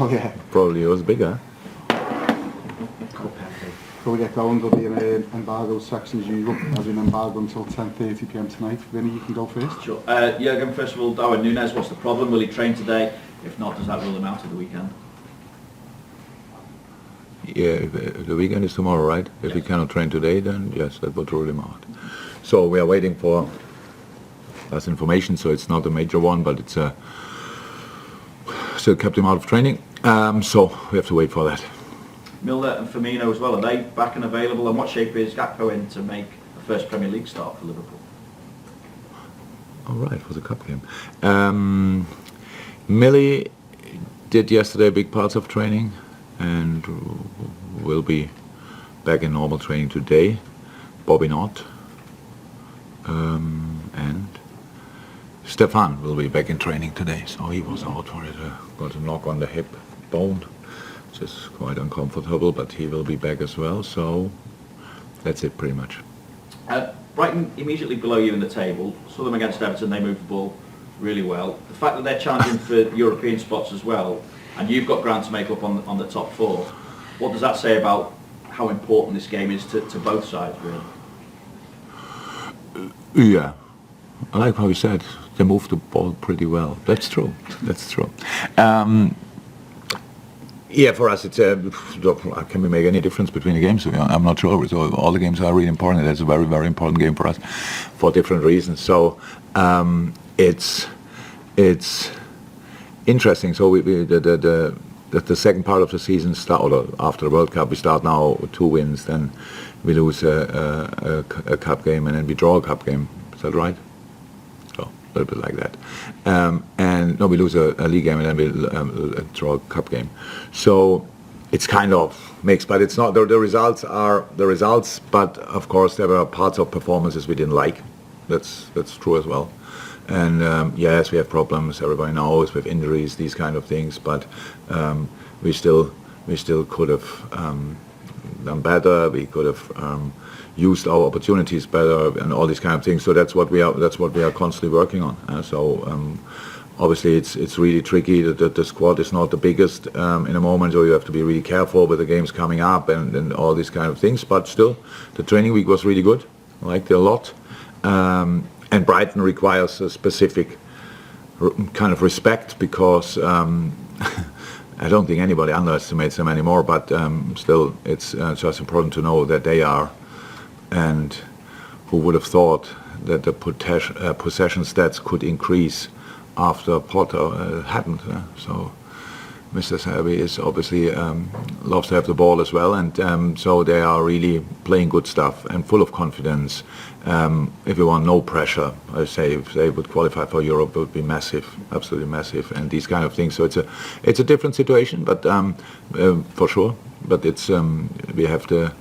Oh yeah. Probably was bigger. Before we get going, there'll be an embargo section as usual. There's an embargo until 10:30 p.m. tonight. Vinny, you can go first. Sure. Jürgen, first of all, Darwin Nunez, what's the problem? Will he train today? If not, does that rule him out of the weekend? Yeah, the weekend is tomorrow, right? If he cannot train today, then yes, that would rule him out. So we are waiting for last information, so it's not a major one, but it's still kept him out of training. So we have to wait for that. Milner and Firmino as well, are they back and available? And what shape is Gakpo in to make the first Premier League start for Liverpool? All right, for the cup game. Millie did yesterday big parts of training and will be back in normal training today. Bobby not. And Stefan will be back in training today. So he was out for it. Got a knock on the hip bone, which is quite uncomfortable, but he will be back as well. So that's it pretty much. Brighton immediately below you in the table. Saw them against Everton, they moved the ball really well. The fact that they're challenging for European spots as well, and you've got ground to make up on the top four, what does that say about how important this game is to both sides, really? Yeah, I like how you said, they moved the ball pretty well. That's true, that's true. Yeah, for us, it's can we make any difference between the games? I'm not sure. So all the games are really important. That's a very, very important game for us, for different reasons. So it's interesting. So the second part of the season start, or after the World Cup, we start now with 2 wins. Then we lose a cup game, and then we draw a cup game. Is that right? A little bit like that, and no, we lose a league game and then we draw a cup game. So it's kind of mixed, but it's not. The results are the results, but of course there were parts of performances we didn't like. That's true as well. And yes, we have problems. Everybody knows with injuries, these kind of things, but we still could have done better. We could have used our opportunities better and all these kind of things. So that's what we are constantly working on. Obviously it's really tricky that the squad is not the biggest in a moment, so you have to be really careful with the games coming up and all these kind of things. But still, the training week was really good. I liked it a lot. And Brighton requires a specific kind of respect because I don't think anybody underestimates them anymore. But still, it's just important to know that they are. And who would have thought that the possession stats could increase after Potter happened? So Mr. Sadio is obviously loves to have the ball as well, and so they are really playing good stuff and full of confidence. If you want no pressure, I say if they would qualify for Europe, it would be massive, absolutely massive, and these kind of things. So it's a different situation, but for sure. But it's we have the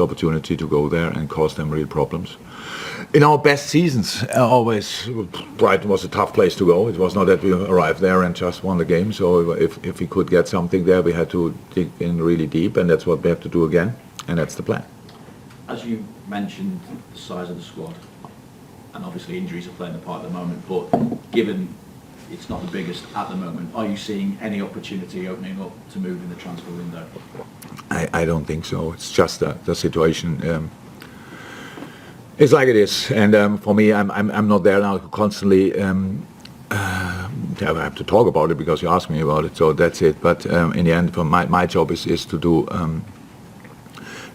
opportunity to go there and cause them real problems. In our best seasons, always Brighton was a tough place to go. It was not that we arrived there and just won the game. So if we could get something there, we had to dig in really deep, and that's what we have to do again, and that's the plan. As you mentioned, the size of the squad, and obviously injuries are playing a part at the moment, but given it's not the biggest at the moment, are you seeing any opportunity opening up to move in the transfer window? I don't think so. It's just the situation. It's like it is, and for me, I'm not there now constantly. I have to talk about it because you asked me about it, so that's it. But in the end, for my job is to do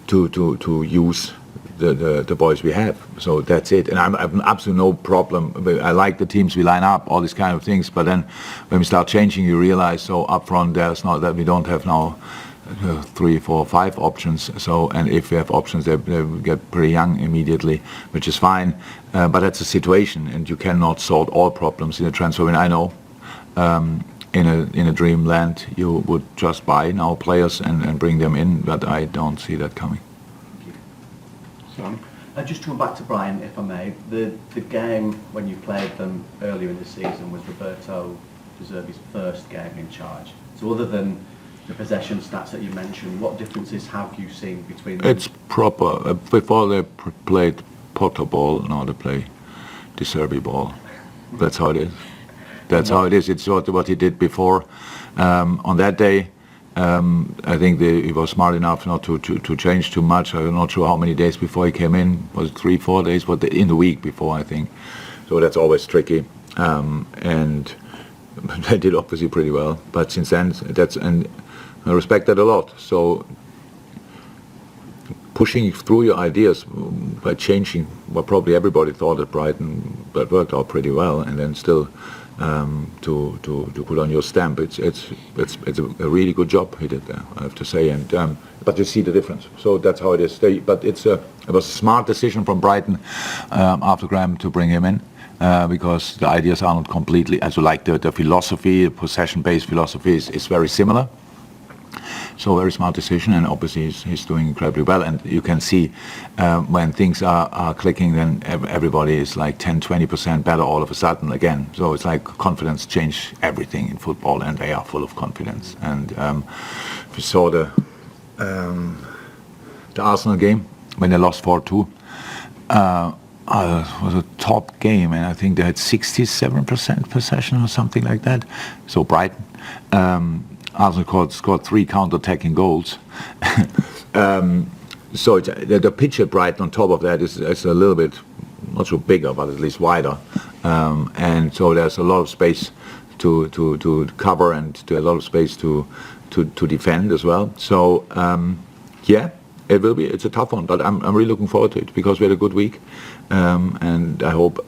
to use the boys we have. So that's it. And I've absolutely no problem. I like the teams we line up, all these kind of things. But then when we start changing, you realize so up front there's not that we don't have now 3, 4, 5 options. So, and if we have options, they get pretty young immediately, which is fine. But that's a situation, and you cannot solve all problems in a transfer window. I know. In a dreamland, you would just buy now players and bring them in, but I don't see that coming. Thank you. Just to come back to Brighton, if I may, the game when you played them earlier in the season was Roberto De Zerbi's first game in charge. So other than the possession stats that you mentioned, what differences have you seen between them? It's proper. Before they played Potter ball, now they play De Zerbi ball. That's how it is. That's how it is. It's what he did before. On that day, I think he was smart enough not to change too much. I'm not sure how many days before he came in. Was it 3-4 days? But in the week before, I think. So that's always tricky. And they did obviously pretty well. But since then, and I respect that a lot. So pushing through your ideas by changing what probably everybody thought at Brighton, that worked out pretty well, and then still to put on your stamp, it's a really good job he did there, I have to say. And but you see the difference. So that's how it is. It was a smart decision from Brighton after Graham to bring him in. Because the ideas are not completely, as you like the philosophy, the possession-based philosophy is very similar. So very smart decision, and obviously he's doing incredibly well. And you can see when things are clicking, then everybody is like 10-20% better all of a sudden again. So it's like confidence changed everything in football, and they are full of confidence. And we saw the Arsenal game when they lost 4-2. It was a top game, and I think they had 67% possession or something like that. So Brighton. Arsenal scored 3 counter-attacking goals. So the pitch at Brighton on top of that is a little bit, not so bigger, but at least wider. And so there's a lot of space to cover, and a lot of space to defend as well. So yeah, it will be. It's a tough one, but I'm really looking forward to it because we had a good week, and I hope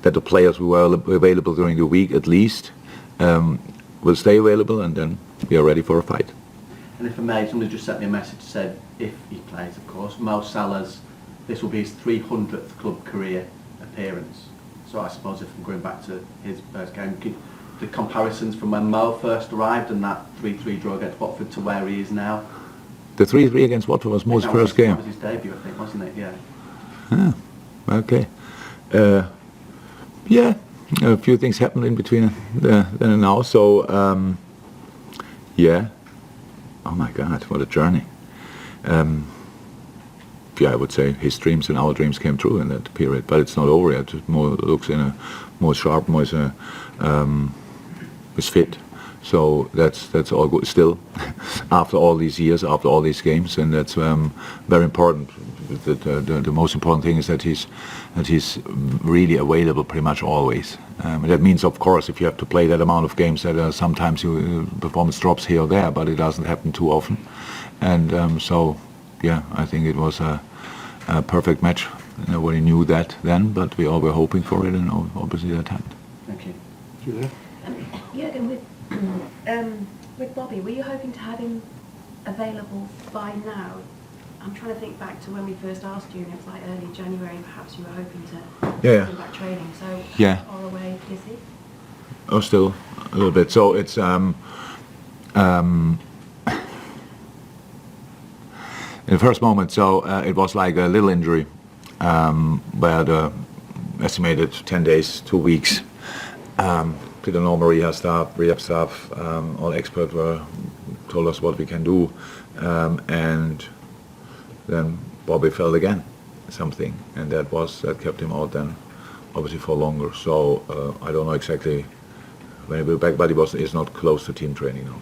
that the players who were available during the week at least will stay available, and then we are ready for a fight. And if I may, somebody just sent me a message, said if he plays, of course, Mo Salah's, this will be his 300th club career appearance. So I suppose if I'm going back to his first game, the comparisons from when Mo first arrived and that 3-3 draw against Watford to where he is now. The 3-3 against Watford was Mo's first game. That was his debut, I think, wasn't it? Yeah. Okay. Yeah, a few things happened in between then and now. So, yeah. Oh my God, what a journey. Yeah, I would say his dreams and our dreams came true in that period, but it's not over yet. Mo looks more sharp, more is fit. So that's all good still, after all these years, after all these games, and that's very important. The most important thing is that he's really available pretty much always. That means, of course, if you have to play that amount of games, that sometimes your performance drops here or there, but it doesn't happen too often. And so, yeah, I think it was a perfect match. Nobody knew that then, but we all were hoping for it, and obviously that happened. Thank you. Julian? Jürgen, with Bobby, were you hoping to have him available by now? I'm trying to think back to when we first asked you, and it was like early January, and perhaps you were hoping to bring back training. So yeah. how far away is he? Oh, still a little bit. So it's in the first moment. So it was like a little injury, where the estimated 10 days, 2 weeks. To the normal rehab staff, all experts told us what we can do, and then Bobby felt again something, and that kept him out then, obviously for longer. So I don't know exactly when he will be back, but he is not close to team training now.